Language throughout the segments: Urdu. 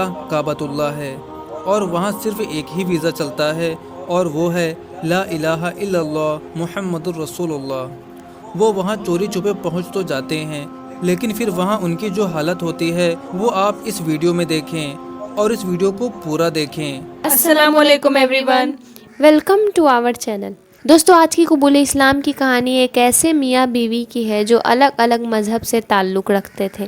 جگہ کعبۃ ہے اور وہاں صرف ایک ہی ویزا چلتا ہے اور وہ ہے لا الہ الا اللہ محمد الرسول اللہ۔ وہ وہاں چوری چھپے پہنچ تو جاتے ہیں، لیکن پھر وہاں ان کی جو حالت ہوتی ہے وہ آپ اس ویڈیو میں دیکھیں اور اس ویڈیو کو پورا دیکھیں۔ السلام علیکم everyone, welcome to our channel. دوستو، آج کی قبول اسلام کی کہانی ایک ایسے میاں بیوی کی ہے جو الگ الگ مذہب سے تعلق رکھتے تھے۔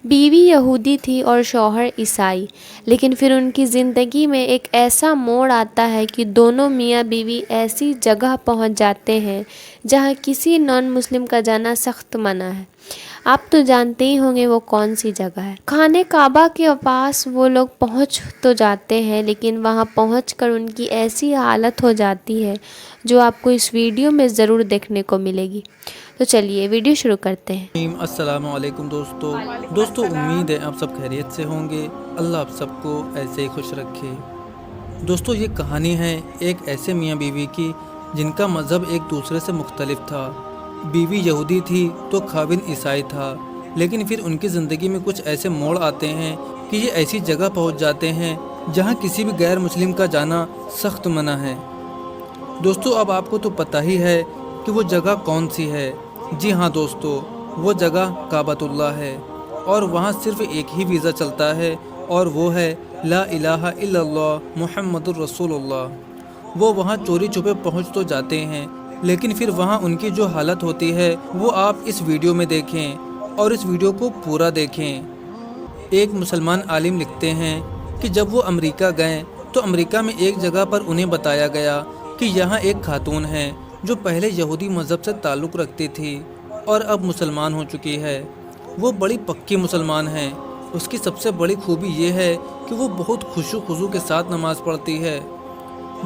بیوی یہودی تھی اور شوہر عیسائی، لیکن پھر ان کی زندگی میں ایک ایسا موڑ آتا ہے کہ دونوں میاں بیوی ایسی جگہ پہنچ جاتے ہیں جہاں کسی نان مسلم کا جانا سخت منع ہے۔ آپ تو جانتے ہی ہوں گے وہ کون سی جگہ ہے۔ خانہ کعبہ کے پاس وہ لوگ پہنچ تو جاتے ہیں، لیکن وہاں پہنچ کر ان کی ایسی حالت ہو جاتی ہے جو آپ کو اس ویڈیو میں ضرور دیکھنے کو ملے گی۔ تو چلیے ویڈیو شروع کرتے ہیں۔ السلام علیکم دوستو، امید ہے آپ سب خیریت سے ہوں گے۔ اللہ آپ سب کو ایسے ہی خوش رکھے۔ دوستو، یہ کہانی ہے ایک ایسے میاں بیوی کی جن کا مذہب ایک دوسرے سے مختلف تھا۔ بیوی یہودی تھی تو خاوند عیسائی تھا، لیکن پھر ان کی زندگی میں کچھ ایسے موڑ آتے ہیں کہ یہ ایسی جگہ پہنچ جاتے ہیں جہاں کسی بھی غیر مسلم کا جانا سخت منع ہے۔ دوستو، اب آپ کو تو پتہ ہی ہے کہ وہ جگہ کون سی ہے۔ جی ہاں دوستو، وہ جگہ کعبۃ اللہ ہے اور وہاں صرف ایک ہی ویزا چلتا ہے اور وہ ہے لا الہ الا اللہ محمد الرسول اللہ۔ وہ وہاں چوری چھپے پہنچ تو جاتے ہیں، لیکن پھر وہاں ان کی جو حالت ہوتی ہے وہ آپ اس ویڈیو میں دیکھیں اور اس ویڈیو کو پورا دیکھیں۔ ایک مسلمان عالم لکھتے ہیں کہ جب وہ امریکہ گئے تو امریکہ میں ایک جگہ پر انہیں بتایا گیا کہ یہاں ایک خاتون ہے جو پہلے یہودی مذہب سے تعلق رکھتی تھی اور اب مسلمان ہو چکی ہے۔ وہ بڑی پکی مسلمان ہیں۔ اس کی سب سے بڑی خوبی یہ ہے کہ وہ بہت خشوع خضوع کے ساتھ نماز پڑھتی ہے۔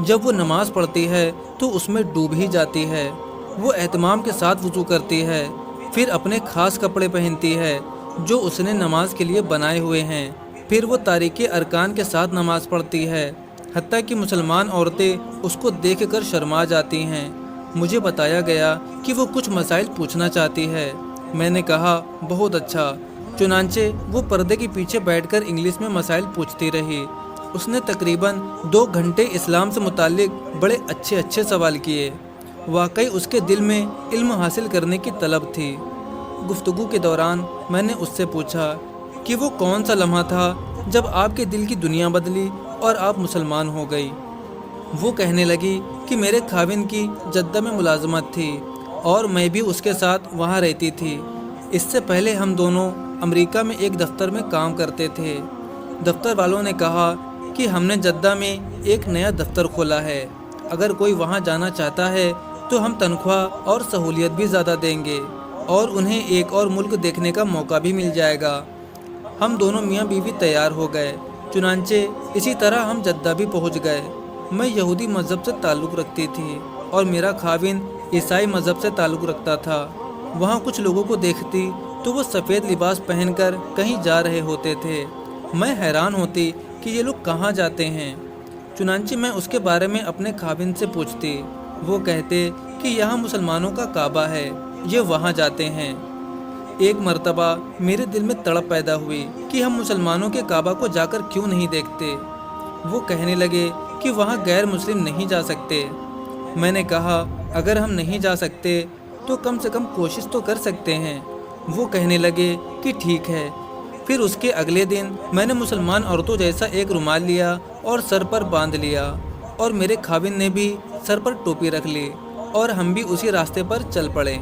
جب وہ نماز پڑھتی ہے تو اس میں ڈوب ہی جاتی ہے۔ وہ اہتمام کے ساتھ وضو کرتی ہے، پھر اپنے خاص کپڑے پہنتی ہے جو اس نے نماز کے لیے بنائے ہوئے ہیں، پھر وہ تاریک ارکان کے ساتھ نماز پڑھتی ہے، حتیٰ کہ مسلمان عورتیں اس کو دیکھ کر شرما جاتی ہیں۔ مجھے بتایا گیا کہ وہ کچھ مسائل پوچھنا چاہتی ہے۔ میں نے کہا بہت اچھا۔ چنانچہ وہ پردے کے پیچھے بیٹھ کر انگلش میں مسائل پوچھتی رہی۔ اس نے تقریباً 2 گھنٹے اسلام سے متعلق بڑے اچھے سوال کیے۔ واقعی اس کے دل میں علم حاصل کرنے کی طلب تھی۔ گفتگو کے دوران میں نے اس سے پوچھا کہ وہ کون سا لمحہ تھا جب آپ کے دل کی دنیا بدلی اور آپ مسلمان ہو گئی۔ وہ کہنے لگی کہ میرے خاوند کی جدہ میں ملازمت تھی اور میں بھی اس کے ساتھ وہاں رہتی تھی۔ اس سے پہلے ہم دونوں امریکہ میں ایک دفتر میں کام کرتے تھے۔ دفتر والوں نے کہا کہ ہم نے جدہ میں ایک نیا دفتر کھولا ہے، اگر کوئی وہاں جانا چاہتا ہے تو ہم تنخواہ اور سہولیت بھی زیادہ دیں گے اور انہیں ایک اور ملک دیکھنے کا موقع بھی مل جائے گا۔ ہم دونوں میاں بیوی تیار ہو گئے، چنانچہ اسی طرح ہم جدہ بھی پہنچ گئے۔ میں یہودی مذہب سے تعلق رکھتی تھی اور میرا خاوند عیسائی مذہب سے تعلق رکھتا تھا۔ وہاں کچھ لوگوں کو دیکھتی تو وہ سفید لباس پہن کر کہیں جا رہے ہوتے تھے۔ میں حیران ہوتی کہ یہ لوگ کہاں جاتے ہیں۔ چنانچہ میں اس کے بارے میں اپنے خاوند سے پوچھتی۔ وہ کہتے کہ یہاں مسلمانوں کا کعبہ ہے، یہ وہاں جاتے ہیں۔ ایک مرتبہ میرے دل میں تڑپ پیدا ہوئی کہ ہم مسلمانوں کے کعبہ کو جا کر کیوں نہیں دیکھتے۔ وہ کہنے لگے کہ وہاں غیر مسلم نہیں جا سکتے۔ میں نے کہا اگر ہم نہیں جا سکتے تو کم سے کم کوشش تو کر سکتے ہیں۔ وہ کہنے لگے کہ ٹھیک ہے۔ پھر اس کے اگلے دن میں نے مسلمان عورتوں جیسا ایک رومال لیا اور سر پر باندھ لیا، اور میرے خاوند نے بھی سر پر ٹوپی رکھ لی اور ہم بھی اسی راستے پر چل پڑے۔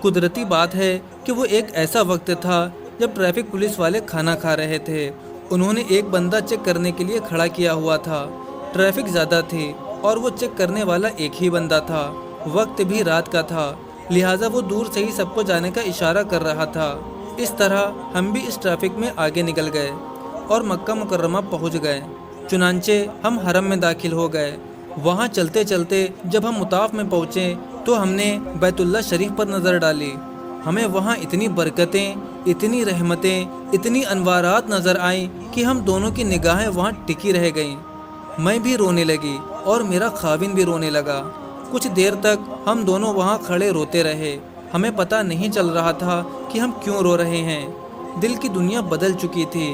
قدرتی بات ہے کہ وہ ایک ایسا وقت تھا جب ٹریفک پولیس والے کھانا کھا رہے تھے۔ انہوں نے ایک بندہ چیک کرنے کے لیے کھڑا کیا ہوا تھا۔ ٹریفک زیادہ تھی اور وہ چیک کرنے والا ایک ہی بندہ تھا۔ وقت بھی رات کا تھا، لہٰذا وہ دور سے ہی سب کو جانے کا اشارہ کر رہا تھا۔ اس طرح ہم بھی اس ٹریفک میں آگے نکل گئے اور مکہ مکرمہ پہنچ گئے۔ چنانچہ ہم حرم میں داخل ہو گئے۔ وہاں چلتے چلتے جب ہم مطاف میں پہنچے تو ہم نے بیت اللہ شریف پر نظر ڈالی۔ ہمیں وہاں اتنی برکتیں، اتنی رحمتیں، اتنی انوارات نظر آئیں کہ ہم دونوں کی نگاہیں وہاں ٹکی رہ گئیں۔ میں بھی رونے لگی اور میرا خاوند بھی رونے لگا۔ کچھ دیر تک ہم دونوں وہاں کھڑے روتے رہے۔ ہمیں پتہ نہیں چل رہا تھا کہ ہم کیوں رو رہے ہیں۔ دل کی دنیا بدل چکی تھی۔